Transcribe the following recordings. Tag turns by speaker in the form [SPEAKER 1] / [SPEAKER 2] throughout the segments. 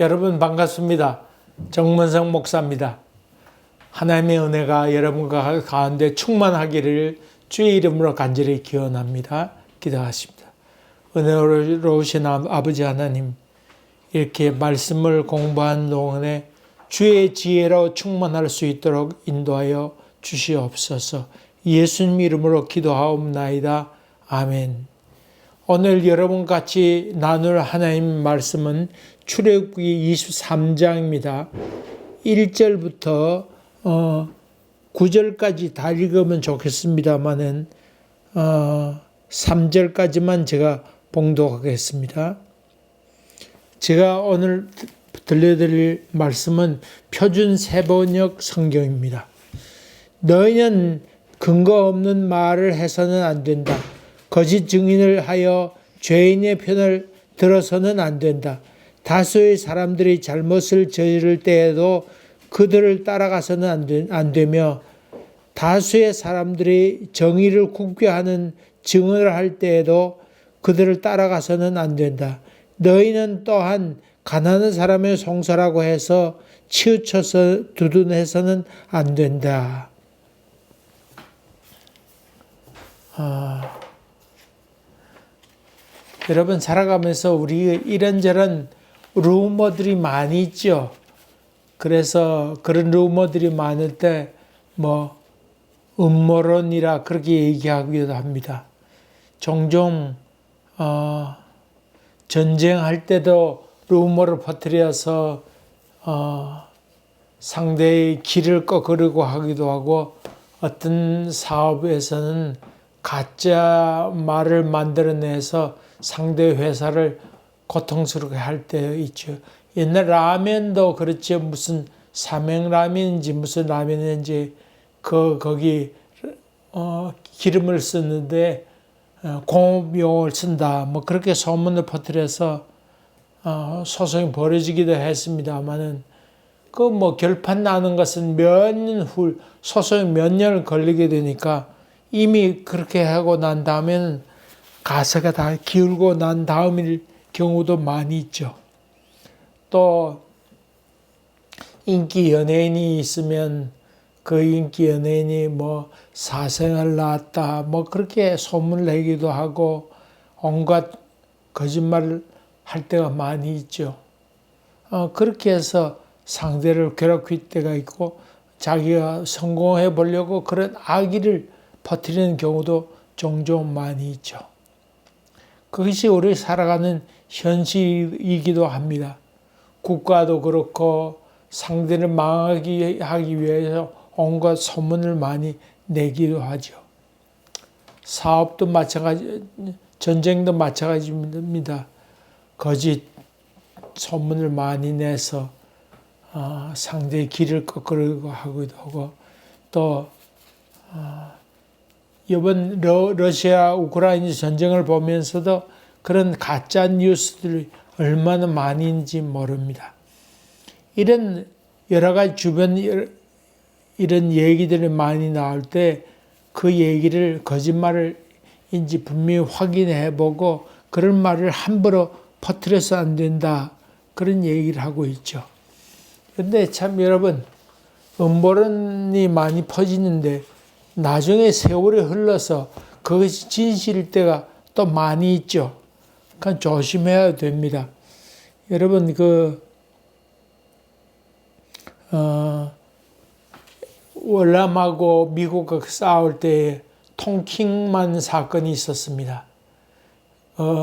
[SPEAKER 1] 여러분 반갑습니다. 정문성 목사입니다. 하나님의 은혜가 여러분과 가운데 충만하기를 주의 이름으로 간절히 기원합니다. 기도하십니다. 은혜로우신 아버지 하나님, 이렇게 말씀을 공부한 동안에 주의 지혜로 충만할 수 있도록 인도하여 주시옵소서. 예수님 이름으로 기도하옵나이다. 아멘. 오늘 여러분 같이 나눌 하나님 말씀은 출애굽기 23장입니다. 1절부터 9절까지 다 읽으면 좋겠습니다만은 3절까지만 제가 봉독하겠습니다. 제가 오늘 들려드릴 말씀은 표준 세번역 성경입니다. 너희는 근거 없는 말을 해서는 안 된다. 거짓 증인을 하여 죄인의 편을 들어서는 안 된다. 다수의 사람들이 잘못을 저지를 때에도 그들을 따라가서는 안 되며, 다수의 사람들이 정의를 굽게 하는 증언을 할 때에도 그들을 따라가서는 안 된다. 너희는 또한 가난한 사람의 송사라고 해서 치우쳐서 두둔해서는 안 된다. 여러분, 살아가면서 우리 이런저런 루머들이 많이 있죠. 그래서 그런 루머들이 많을 때 음모론이라 그렇게 얘기하기도 합니다. 종종 전쟁할 때도 루머를 퍼뜨려서 상대의 길을 꺼그리고 하기도 하고, 어떤 사업에서는 가짜 말을 만들어내서 상대 회사를 고통스럽게 할 때 있죠. 옛날 라면도 그렇죠. 무슨 삼행라면인지 무슨 라면인지 거기 기름을 쓰는데 공업용을 쓴다. 그렇게 소문을 퍼뜨려서 소송이 벌어지기도 했습니다만은 결판 나는 것은 몇 년 후, 소송이 몇 년을 걸리게 되니까 이미 그렇게 하고 난 다음에는 가세가 다 기울고 난 다음일 경우도 많이 있죠. 또 인기 연예인이 있으면 그 인기 연예인이 사생활 낳았다 그렇게 소문을 내기도 하고 온갖 거짓말을 할 때가 많이 있죠. 그렇게 해서 상대를 괴롭힐 때가 있고, 자기가 성공해 보려고 그런 악의를 퍼뜨리는 경우도 종종 많이 있죠. 그것이 우리 살아가는 현실이기도 합니다. 국가도 그렇고 상대를 망하게 하기 위해서 온갖 소문을 많이 내기도 하죠. 사업도 마찬가지, 전쟁도 마찬가지입니다. 거짓 소문을 많이 내서 상대의 길을 꺾으려고 하기도 하고, 또 이번 러시아 우크라이나 전쟁을 보면서도 그런 가짜 뉴스들이 얼마나 많이 있는지 모릅니다. 이런 여러 가지 주변 이런 얘기들이 많이 나올 때 그 얘기를 거짓말인지 분명히 확인해 보고 그런 말을 함부로 퍼뜨려서 안 된다, 그런 얘기를 하고 있죠. 근데 참 여러분, 음모론이 많이 퍼지는데 나중에 세월이 흘러서 그것이 진실일 때가 또 많이 있죠. 그러니까 조심해야 됩니다. 여러분, 월남하고 미국과 싸울 때 통킹만 사건이 있었습니다.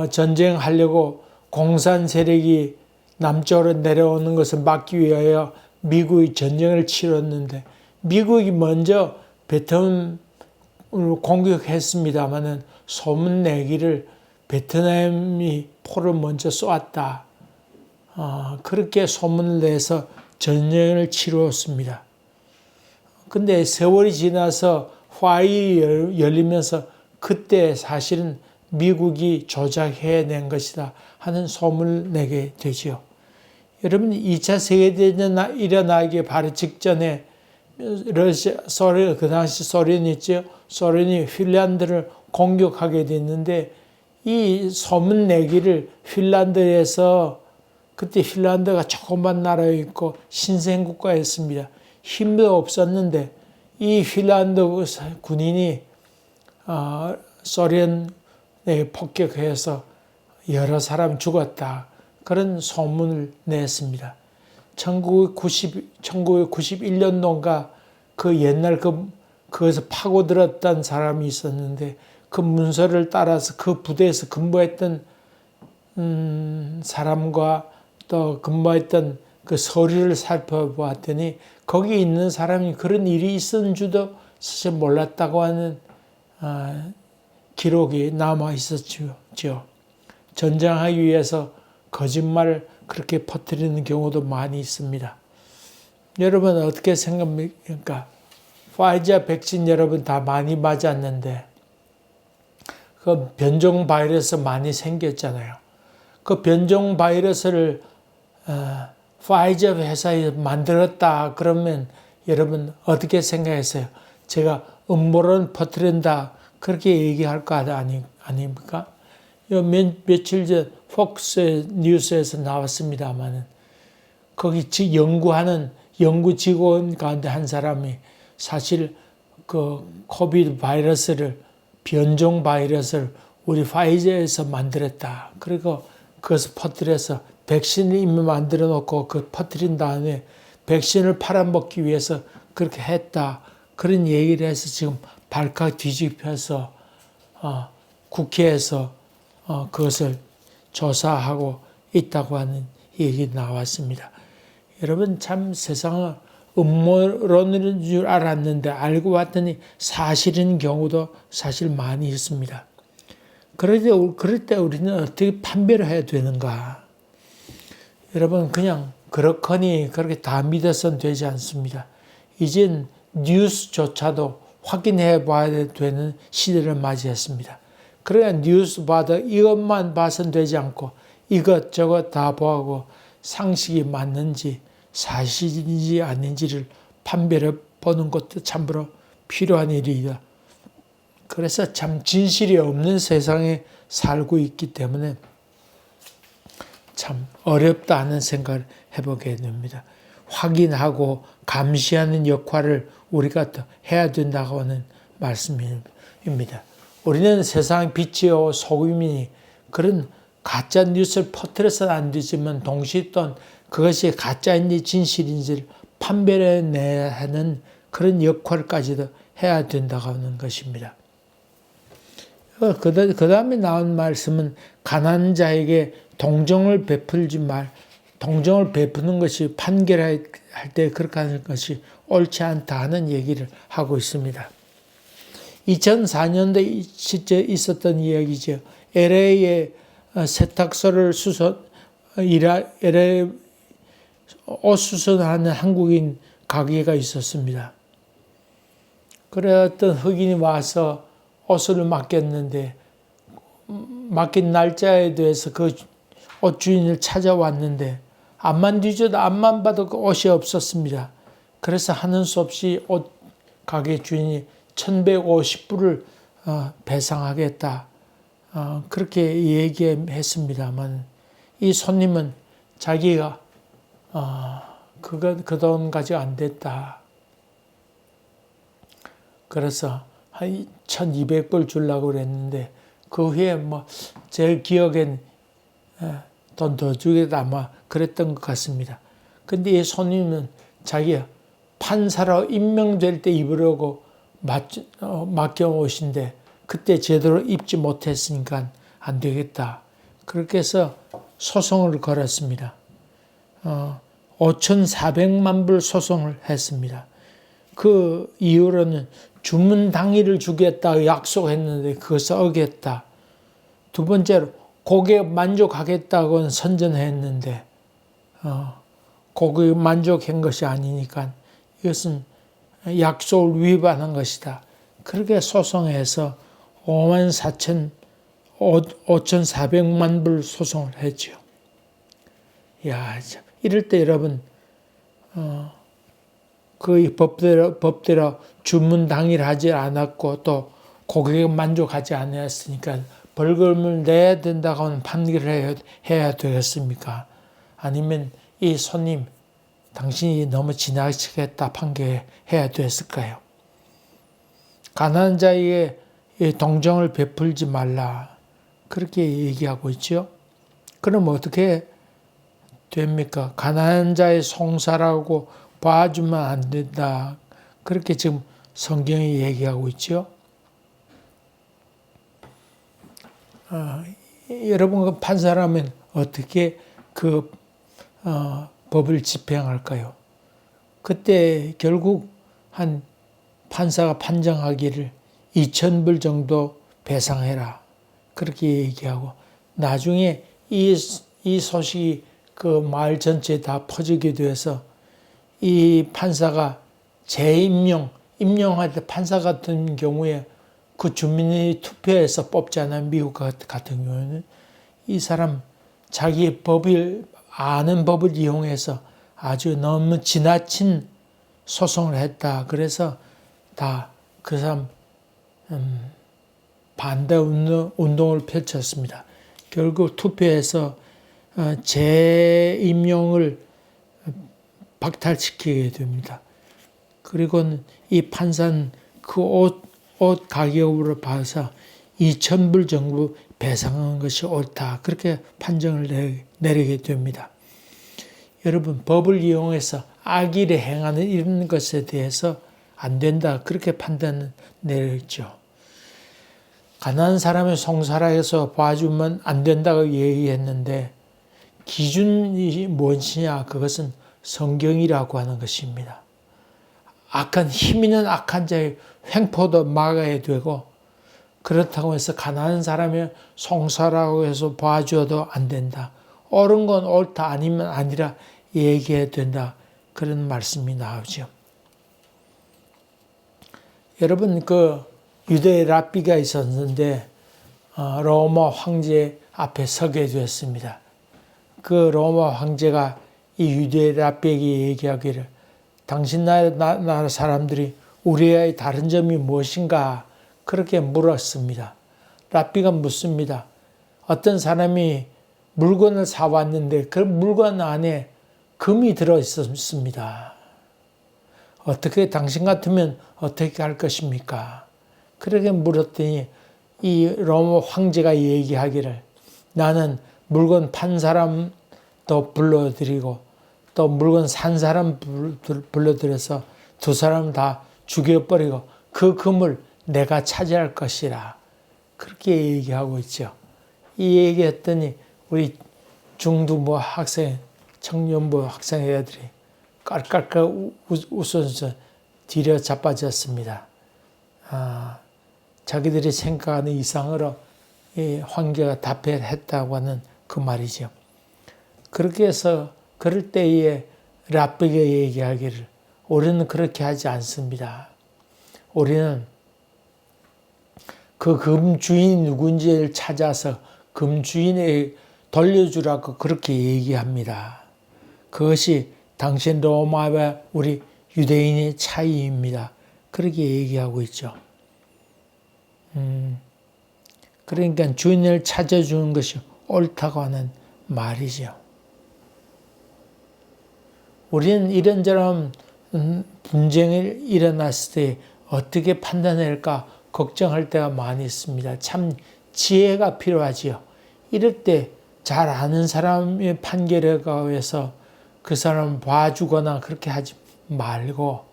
[SPEAKER 1] 전쟁하려고 공산 세력이 남쪽으로 내려오는 것을 막기 위하여 미국이 전쟁을 치렀는데, 미국이 먼저 베트남을 공격했습니다마는 소문 내기를 베트남이 포를 먼저 쏘았다. 그렇게 소문을 내서 전쟁을 치루었습니다. 근데 세월이 지나서 화해이 열리면서 그때 사실은 미국이 조작해낸 것이다 하는 소문을 내게 되죠. 여러분, 2차 세계대전 일어나기 바로 직전에 소련, 그 당시 소련이 있죠. 소련이 핀란드를 공격하게 됐는데, 이 소문 내기를 핀란드에서 그때 핀란드가 조그만 나라였고 신생국가였습니다. 힘도 없었는데 이 핀란드 군인이 소련에 폭격해서 여러 사람 죽었다. 그런 소문을 냈습니다. 1991년도인가 그 옛날 거기서 파고들었던 사람이 있었는데 그 문서를 따라서 그 부대에서 근무했던 사람과 또 근무했던 그 서류를 살펴보았더니 거기 있는 사람이 그런 일이 있었는 줄도 사실 몰랐다고 하는 기록이 남아 있었죠. 전쟁하기 위해서 거짓말을 그렇게 퍼뜨리는 경우도 많이 있습니다. 여러분 어떻게 생각합니까? 파이자 백신 여러분 다 많이 맞았는데 그 변종 바이러스 많이 생겼잖아요. 그 변종 바이러스를 파이자 회사에 만들었다 그러면 여러분 어떻게 생각했어요? 제가 음모론 퍼뜨린다 그렇게 얘기할 거 아닙니까? 며칠 전 폭스 뉴스에서 나왔습니다만 거기 연구 직원 가운데 한 사람이 사실 그 코비드 바이러스를 변종 바이러스를 우리 파이자에서 만들었다. 그리고 그것을 퍼뜨려서 백신을 이미 만들어 놓고 그 퍼뜨린 다음에 백신을 팔아먹기 위해서 그렇게 했다. 그런 얘기를 해서 지금 발칵 뒤집혀서 국회에서 그것을 조사하고 있다고 하는 얘기 나왔습니다. 여러분 참 세상은 음모론인 줄 알았는데 알고 봤더니 사실인 경우도 사실 많이 있습니다. 그럴 때 우리는 어떻게 판별을 해야 되는가? 여러분 그냥 그렇거니 그렇게 다 믿어서는 되지 않습니다. 이젠 뉴스조차도 확인해 봐야 되는 시대를 맞이했습니다. 그래야 뉴스 봐도 이것만 봐서는 되지 않고 이것저것 다 보고 상식이 맞는지 사실인지 아닌지를 판별해 보는 것도 참으로 필요한 일이다. 그래서 참 진실이 없는 세상에 살고 있기 때문에 참 어렵다 하는 생각을 해보게 됩니다. 확인하고 감시하는 역할을 우리가 또 해야 된다고 하는 말씀입니다. 우리는 세상 빛이요 소금이니 그런 가짜 뉴스를 퍼뜨려서는 안 되지만 동시에 또 그것이 가짜인지 진실인지를 판별해내야 하는 그런 역할까지도 해야 된다고 하는 것입니다. 그 다음에 나온 말씀은 가난한 자에게 동정을 베푸는 것이 판결할 때 그렇게 하는 것이 옳지 않다 하는 얘기를 하고 있습니다. 2004년도에 실제 있었던 이야기죠. LA에 세탁소를 LA 옷 수선하는 한국인 가게가 있었습니다. 그래 어떤 흑인이 와서 옷을 맡겼는데 맡긴 날짜에 대해서 그 옷 주인을 찾아왔는데 앞만 뒤져도 앞만 봐도 그 옷이 없었습니다. 그래서 하는 수 없이 옷 가게 주인이 1,150불을 배상하겠다. 그렇게 얘기했습니다만 이 손님은 자기가 그 돈 가지고 안 됐다. 그래서 한 1,200불 주려고 그랬는데 그 후에 제 기억엔 돈 더 주겠다 아마 그랬던 것 같습니다. 근데 이 손님은 자기가 판사로 임명될 때 입으려고 맡겨 오신데 그때 제대로 입지 못했으니까 안 되겠다. 그렇게 해서 소송을 걸었습니다. 5,400만 불 소송을 했습니다. 그 이유로는 주문 당일을 주겠다 약속했는데 그것을 어겼다. 두 번째로 고객 만족하겠다고는 선전했는데 고객 만족한 것이 아니니까 이것은 약속을 위반한 것이다. 그렇게 소송해서 5,400만 불 소송을 했죠. 야, 참. 이럴 때 여러분 그 법대로 주문 당일 하지 않았고 또 고객 만족하지 않았으니까 벌금을 내야 된다고 하는 판결을 해야 되겠습니까? 아니면 이 손님 당신이 너무 지나치게 판결해야 됐을까요? 가난한 자에게 동정을 베풀지 말라. 그렇게 얘기하고 있죠. 그럼 어떻게 됩니까? 가난한 자의 송사라고 봐주면 안 된다. 그렇게 지금 성경이 얘기하고 있죠. 여러분 판사라면 어떻게 그 법을 집행할까요? 그때 결국 한 판사가 판정하기를 2,000불 정도 배상해라. 그렇게 얘기하고 나중에 이 소식이 그 마을 전체에 다 퍼지게 돼서 이 판사가 임명할 때 판사 같은 경우에 그 주민이 투표해서 뽑잖아요. 미국 같은 경우에는 이 사람 자기 아는 법을 이용해서 아주 너무 지나친 소송을 했다. 그래서 다 그 사람 반대 운동을 펼쳤습니다. 결국 투표해서 재임용을 박탈시키게 됩니다. 그리고 이 판사는 그 옷 가격으로 봐서 2,000불 정도 배상하는 것이 옳다. 그렇게 판정을 내리게 됩니다. 여러분, 법을 이용해서 악의를 행하는 이런 것에 대해서 안 된다. 그렇게 판단을 내렸죠. 가난한 사람의 송사라해서 봐주면 안 된다고 얘기했는데 기준이 무엇이냐? 그것은 성경이라고 하는 것입니다. 힘 있는 악한 자의 횡포도 막아야 되고 그렇다고 해서 가난한 사람의 송사라고 해서 봐줘도 안 된다. 옳은 건 옳다 아니면 아니라 얘기해야 된다. 그런 말씀이 나오죠. 여러분 그 유대 랍비가 있었는데 로마 황제 앞에 서게 되었습니다. 그 로마 황제가 이 유대 랍비에게 얘기하기를 당신 나라 사람들이 우리와의 다른 점이 무엇인가 그렇게 물었습니다. 랍비가 묻습니다. 어떤 사람이 물건을 사왔는데 그 물건 안에 금이 들어있었습니다. 어떻게 당신 같으면 어떻게 할 것입니까? 그렇게 물었더니 이 로마 황제가 얘기하기를 나는 물건 판 사람도 불러드리고 또 물건 산 사람 불러들여서 두 사람 다 죽여버리고 그 금을 내가 차지할 것이라. 그렇게 얘기하고 있죠. 이 얘기했더니 우리 중등부 학생, 청년부 학생 애들이 깔깔깔 웃으면서 뒤로 자빠졌습니다. 자기들이 생각하는 이상으로 이 황제가 답변했다고 하는 그 말이죠. 그렇게 해서 그럴 때에 랍비가 얘기하기를 우리는 그렇게 하지 않습니다. 우리는 그 금주인이 누군지를 찾아서 금주인에게 돌려주라고 그렇게 얘기합니다. 그것이 당신 로마와 우리 유대인의 차이입니다. 그렇게 얘기하고 있죠. 그러니까 주인을 찾아주는 것이 옳다고 하는 말이죠. 우리는 이런저런 분쟁이 일어났을 때 어떻게 판단할까 걱정할 때가 많이 있습니다. 참 지혜가 필요하지요. 이럴 때 잘 아는 사람의 판결에 가해서 그 사람을 봐주거나 그렇게 하지 말고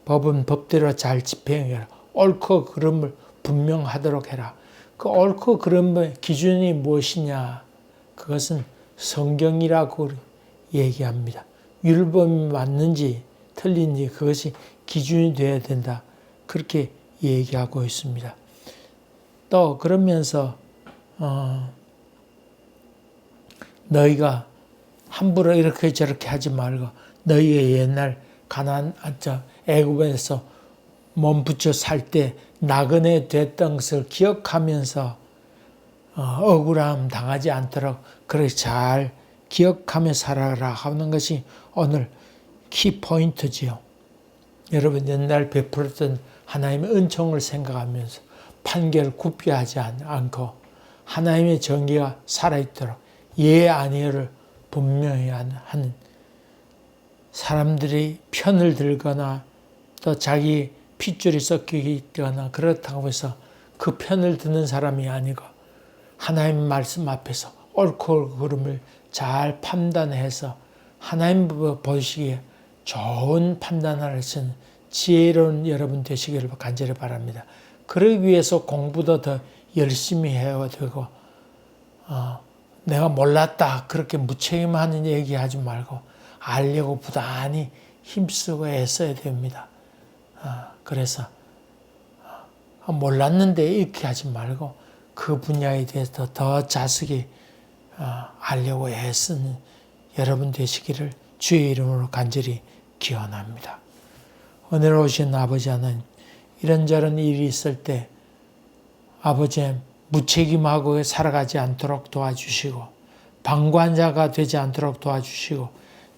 [SPEAKER 1] 법은 법대로 잘 집행해라. 옳고 그름을 분명하도록 해라. 그 옳고 그름의 기준이 무엇이냐? 그것은 성경이라고 얘기합니다. 율법이 맞는지 틀린지 그것이 기준이 되어야 된다. 그렇게 얘기하고 있습니다. 또 그러면서 너희가 함부로 이렇게 저렇게 하지 말고 너희의 옛날 애굽에서 몸부쳐 살 때 나그네 됐던 것을 기억하면서 억울함 당하지 않도록 그렇게 잘 기억하며 살아라 하는 것이 오늘 키포인트지요. 여러분 옛날 베풀었던 하나님의 은총을 생각하면서 판결을 굽게 하지 않고 하나님의 정의가 살아있도록 예 아니요를 분명히 하는 사람들이 편을 들거나 또 자기 핏줄이 섞이게 있거나 그렇다고 해서 그 편을 드는 사람이 아니고 하나님 말씀 앞에서 옳고 그름을 잘 판단해서 하나님 보시기에 좋은 판단을 하시는 지혜로운 여러분 되시기를 간절히 바랍니다. 그러기 위해서 공부도 더 열심히 해야 되고 내가 몰랐다 그렇게 무책임하는 얘기하지 말고 알려고 부단히 힘쓰고 애써야 됩니다. 그래서 몰랐는데 이렇게 하지 말고 그 분야에 대해서 더 자세히 알려고 애쓰는 여러분 되시기를 주의 이름으로 간절히 기원합니다. 은혜로우신 아버지 하나님, 이런저런 일이 있을 때 아버지 무책임하고 살아가지 않도록 도와주시고 방관자가 되지 않도록 도와주시고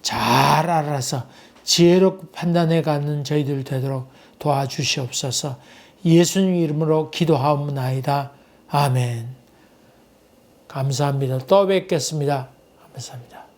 [SPEAKER 1] 잘 알아서 지혜롭게 판단해가는 저희들 되도록 도와주시옵소서. 예수님 이름으로 기도하옵나이다. 아멘. 감사합니다. 또 뵙겠습니다. 감사합니다.